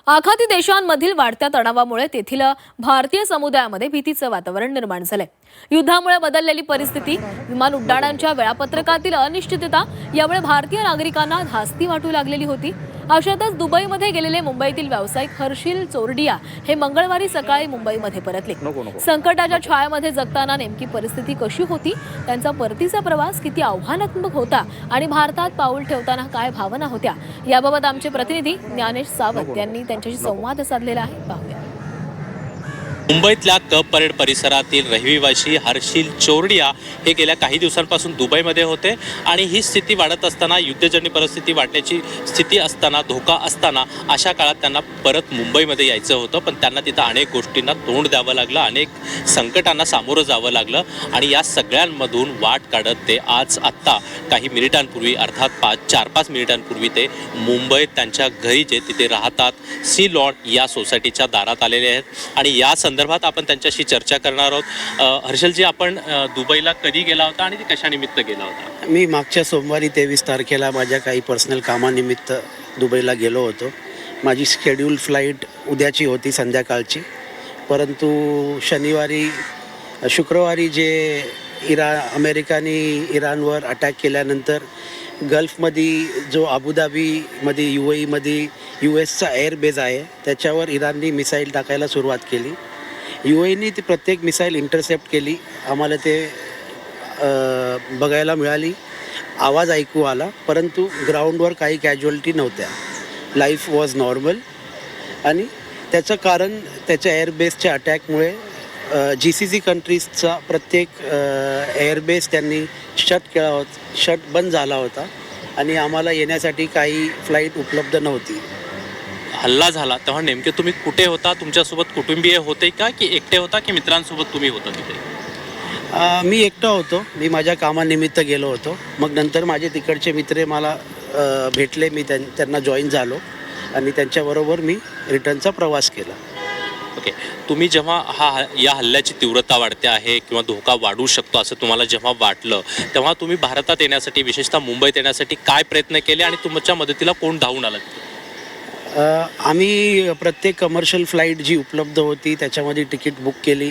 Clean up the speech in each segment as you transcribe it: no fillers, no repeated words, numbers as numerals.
आखाती देशांमधील वाढत्या तणावामुळे तेथील भारतीय समुदायामध्ये भीतीचं वातावरण निर्माण झालंय. युद्धामुळे बदललेली परिस्थिती, विमान उड्डाणांच्या वेळापत्रकातील अनिश्चितता यामुळे भारतीय नागरिकांना धास्ती वाटू लागलेली होती. अशातच दुबईमध्ये गेलेले मुंबईतील व्यावसायिक हर्षिल चोरडिया हे मंगळवारी सकाळी मुंबईमध्ये परतले. संकटाच्या छायामध्ये जगताना नेमकी परिस्थिती कशी होती, त्यांचा परतीचा प्रवास किती आव्हानात्मक होता आणि भारतात पाऊल ठेवताना काय भावना होत्या, याबाबत आमचे प्रतिनिधी ज्ञानेश सावंत यांनी त्यांच्याशी संवाद साधलेला आहे. पाहूया. मुंबईतल्या कप परेड परिसरातील रहिवासी हर्षिल चोरडिया हे गेल्या काही दिवसांपासून दुबईमध्ये होते आणि ही स्थिती वाढत असताना, युद्धजन्य परिस्थिती वाढण्याची स्थिती असताना, धोका असताना अशा काळात त्यांना परत मुंबईमध्ये यायचं होतं. पण त्यांना तिथं अनेक गोष्टींना तोंड द्यावं लागलं, अनेक संकटांना सामोरं जावं लागलं आणि या सगळ्यांमधून वाट काढत ते आत्ता काही मिनिटांपूर्वी, अर्थात 4-5 मिनिटांपूर्वी ते मुंबईत त्यांच्या घरी जे तिथे राहतात सी लॉन या सोसायटीच्या दारात आलेले आहेत आणि या संदर्भात आपण त्यांच्याशी चर्चा करणार आहोत. हर्षलजी, आपण दुबईला कधी गेला होता आणि कशानिमित्त गेला होता? मी मागच्या सोमवारी 23 तारखेला माझ्या काही पर्सनल कामानिमित्त दुबईला गेलो होतो. माझी शेड्यूल फ्लाईट उद्याची होती, संध्याकाळची. परंतु शुक्रवारी जे अमेरिकाने इराणवर अटॅक केल्यानंतर गल्फमध्ये जो अबुधाबीमध्ये UAEमध्ये US एअरबेस आहे त्याच्यावर इराणने मिसाईल टाकायला सुरुवात केली. UAEने ती प्रत्येक मिसाईल इंटरसेप्ट केली. आम्हाला ते बघायला मिळाली, आवाज ऐकू आला, परंतु ग्राउंडवर काही कॅज्युअलिटी नव्हत्या. लाईफ वॉज नॉर्मल आणि त्याचं कारण त्याच्या एअरबेसच्या अटॅकमुळे GCC कंट्रीजचा प्रत्येक एअरबेस त्यांनी शट बंद झाला होता आणि आम्हाला येण्यासाठी काही फ्लाईट उपलब्ध नव्हती. हल्ला झाला तेव्हा नेमके तुम्ही कुठे होता? तुमच्यासोबत कुटुंबीय होते का, की एकटे होता, की मित्रांसोबत तुम्ही होता तिथे? मी एकटा होतो. मी माझ्या कामानिमित्त गेलो होतो. मग नंतर माझे तिकडचे मित्र मला भेटले. मी त्यांना जॉईन झालो आणि त्यांच्याबरोबर मी रिटर्नचा प्रवास केला. ओके. तुम्ही जेव्हा या हल्ल्याची तीव्रता वाढते आहे किंवा धोका वाढू शकतो असं तुम्हाला जेव्हा वाटलं, तेव्हा तुम्ही भारतात येण्यासाठी, विशेषतः मुंबईत येण्यासाठी काय प्रयत्न केले आणि तुमच्या मदतीला कोण धावून आलं? आम्ही प्रत्येक कमर्शियल फ्लाईट जी उपलब्ध होती त्याच्यामध्ये तिकीट बुक केली.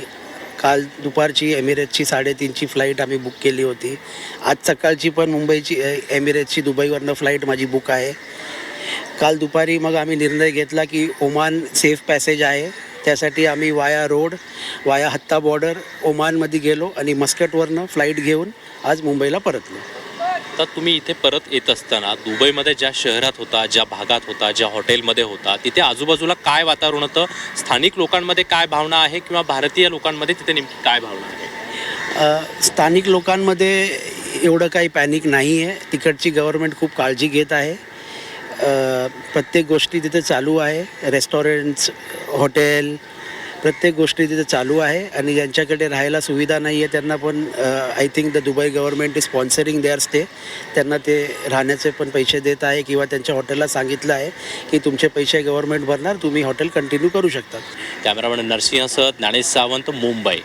काल दुपारची एमिरेट्सची 3:30ची फ्लाईट आम्ही बुक केली होती. आज सकाळची पण मुंबईची एमिरेट्सची दुबईवरनं फ्लाईट माझी बुक आहे. काल दुपारी मग आम्ही निर्णय घेतला की ओमान सेफ पॅसेज आहे, त्यासाठी आम्ही वाया हत्ता बॉर्डर ओमानमध्ये गेलो आणि मस्कटवरनं फ्लाईट घेऊन आज मुंबईला परतलो. तर तुम्ही इथे परत येत असताना दुबईमध्ये ज्या शहरात होता, ज्या भागात होता, ज्या हॉटेलमध्ये होता, तिथे आजूबाजूला काय वातावरण होतं? स्थानिक लोकांमध्ये काय भावना आहे किंवा भारतीय लोकांमध्ये तिथे नेमकी काय भावना आहे? स्थानिक लोकांमध्ये एवढं काही पॅनिक नाही आहे. तिकडची गव्हर्नमेंट खूप काळजी घेत आहे. प्रत्येक गोष्टी तिथे चालू आहे. रेस्टॉरंट्स, हॉटेल, प्रत्येक गोष्टी तिथे चालू आहे आणि ज्यांच्याकडे राहायला सुविधा नाही आहे त्यांना पण I think the Dubai government is sponsoring their stay. त्यांना ते राहण्याचे पण पैसे देत आहे किंवा त्यांच्या हॉटेलला सांगितलं आहे की तुमचे पैसे गव्हर्नमेंट भरणार, तुम्ही हॉटेल कंटिन्यू करू शकता. कॅमेरामॅन नरसिंहसह ज्ञानेश सावंत, मुंबई.